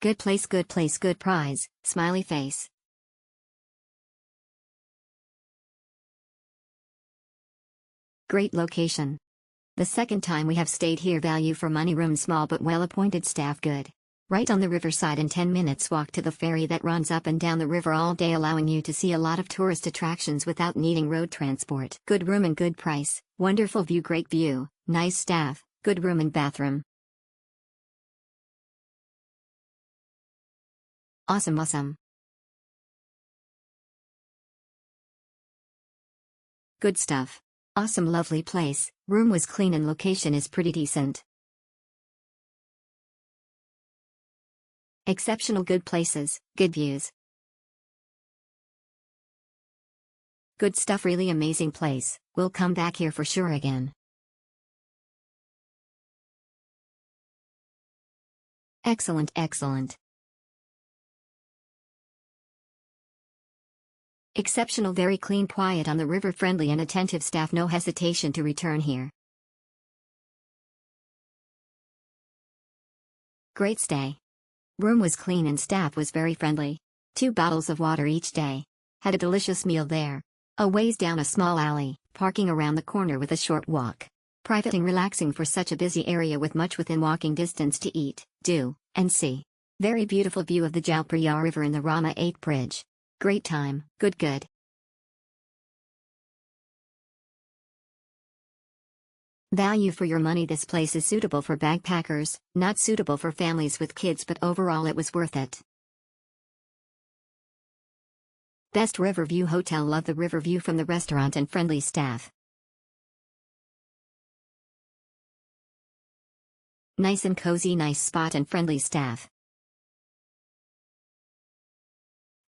Good place, good prize, smiley face. Great location. The second time we have stayed here. Value for money. Room small but well appointed, staff good. Right on the riverside and 10 minutes walk to the ferry that runs up and down the river all day, allowing you to see a lot of tourist attractions without needing road transport. Good room and good price, wonderful view, great view, nice staff, good room and bathroom. Awesome. Good stuff. Awesome, lovely place. Room was clean and location is pretty decent. Exceptional, good places, good views. Good stuff, really amazing place. We'll come back here for sure again. Excellent. Exceptional, very clean, quiet on the river, friendly and attentive staff, no hesitation to return here. Great stay. Room was clean and staff was very friendly. 2 bottles of water each day. Had a delicious meal there. A ways down a small alley, parking around the corner with a short walk. Private and relaxing for such a busy area with much within walking distance to eat, do, and see. Very beautiful view of the Jalpraya River and the Rama 8 Bridge. Great time, good. Value for your money. This place is suitable for backpackers, not suitable for families with kids, but overall it was worth it. Best river view hotel. Love the river view from the restaurant and friendly staff. Nice and cozy, nice spot and friendly staff.